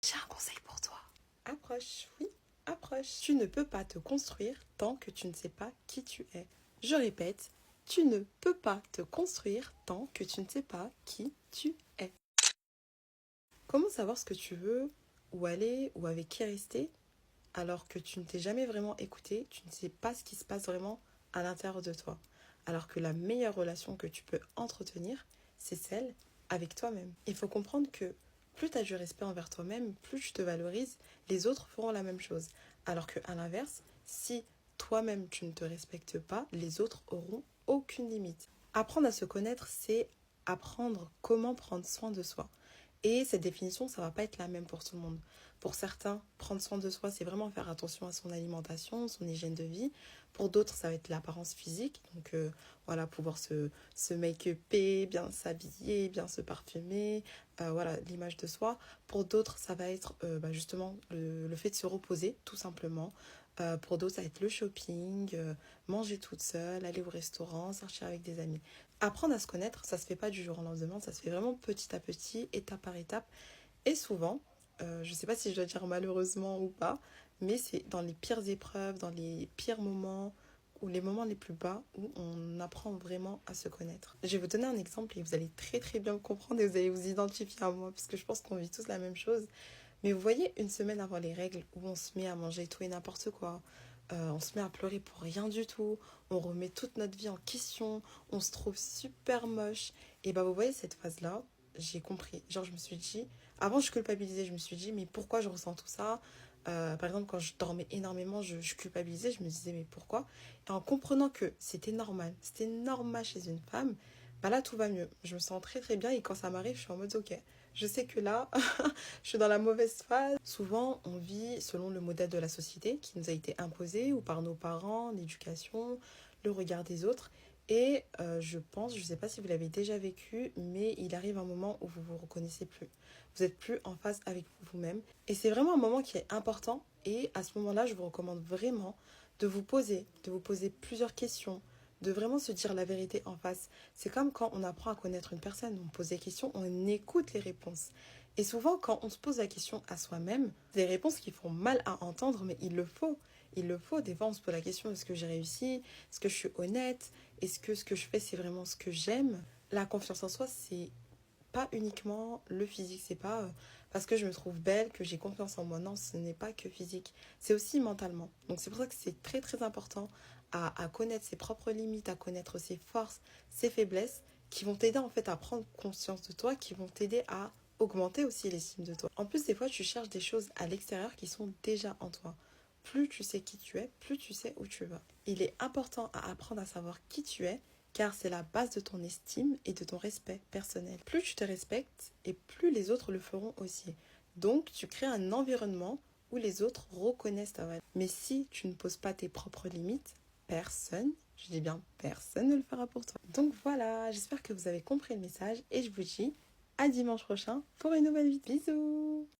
J'ai un conseil pour toi. Approche, oui, approche. Tu ne peux pas te construire tant que tu ne sais pas qui tu es. Je répète, tu ne peux pas te construire tant que tu ne sais pas qui tu es. Comment savoir ce que tu veux, où aller ou avec qui rester, alors que tu ne t'es jamais vraiment écouté, tu ne sais pas ce qui se passe vraiment à l'intérieur de toi. Alors que la meilleure relation que tu peux entretenir, c'est celle avec toi-même. Il faut comprendre que plus tu as du respect envers toi-même, plus tu te valorises, les autres feront la même chose. Alors qu'à l'inverse, si toi-même tu ne te respectes pas, les autres auront aucune limite. Apprendre à se connaître, c'est apprendre comment prendre soin de soi. Et cette définition, ça va pas être la même pour tout le monde. Pour certains, prendre soin de soi, c'est vraiment faire attention à son alimentation, son hygiène de vie. Pour d'autres, ça va être l'apparence physique. Donc voilà, pouvoir se make-upper, bien s'habiller, bien se parfumer. Voilà, l'image de soi. Pour d'autres, ça va être justement le fait de se reposer, tout simplement. Pour d'autres, ça va être le shopping, manger toute seule, aller au restaurant, sortir avec des amis. Apprendre à se connaître, ça se fait pas du jour au lendemain, ça se fait vraiment petit à petit, étape par étape. Et souvent, je sais pas si je dois dire malheureusement ou pas, mais c'est dans les pires épreuves, dans les pires moments, ou les moments les plus bas, où on apprend vraiment à se connaître. Je vais vous donner un exemple et vous allez très très bien me comprendre et vous allez vous identifier à moi, parce que je pense qu'on vit tous la même chose. Mais vous voyez, une semaine avant les règles, où on se met à manger tout et n'importe quoi, on se met à pleurer pour rien du tout, on remet toute notre vie en question, on se trouve super moche. Et bah vous voyez cette phase-là, j'ai compris. Genre je me suis dit, avant je culpabilisais, je me suis dit mais pourquoi je ressens tout ça. Par exemple quand je dormais énormément, je culpabilisais, je me disais mais pourquoi. Et en comprenant que c'était normal chez une femme, bah là tout va mieux. Je me sens très très bien et quand ça m'arrive, je suis en mode ok. Je sais que là, je suis dans la mauvaise phase. Souvent, on vit selon le modèle de la société qui nous a été imposé ou par nos parents, l'éducation, le regard des autres. Et je pense, je ne sais pas si vous l'avez déjà vécu, mais il arrive un moment où vous vous reconnaissez plus. Vous n'êtes plus en phase avec vous-même. Et c'est vraiment un moment qui est important. Et à ce moment-là, je vous recommande vraiment de vous poser plusieurs questions, de vraiment se dire la vérité en face. C'est comme quand on apprend à connaître une personne, on pose des questions, on écoute les réponses. Et souvent, quand on se pose la question à soi-même, des réponses qui font mal à entendre, mais il le faut. Il le faut. Des fois, on se pose la question, est-ce que j'ai réussi? Est-ce que je suis honnête? Est-ce que ce que je fais, c'est vraiment ce que j'aime? La confiance en soi, c'est pas uniquement le physique. C'est pas parce que je me trouve belle que j'ai confiance en moi. Non, ce n'est pas que physique. C'est aussi mentalement. Donc, c'est pour ça que c'est très, très important à connaître ses propres limites, à connaître ses forces, ses faiblesses, qui vont t'aider en fait à prendre conscience de toi, qui vont t'aider à augmenter aussi l'estime de toi. En plus, des fois, tu cherches des choses à l'extérieur qui sont déjà en toi. Plus tu sais qui tu es, plus tu sais où tu vas. Il est important à apprendre à savoir qui tu es, car c'est la base de ton estime et de ton respect personnel. Plus tu te respectes, et plus les autres le feront aussi. Donc, tu crées un environnement où les autres reconnaissent ta valeur. Mais si tu ne poses pas tes propres limites, personne, je dis bien personne, ne le fera pour toi. Donc voilà, j'espère que vous avez compris le message et je vous dis à dimanche prochain pour une nouvelle vidéo. Bisous!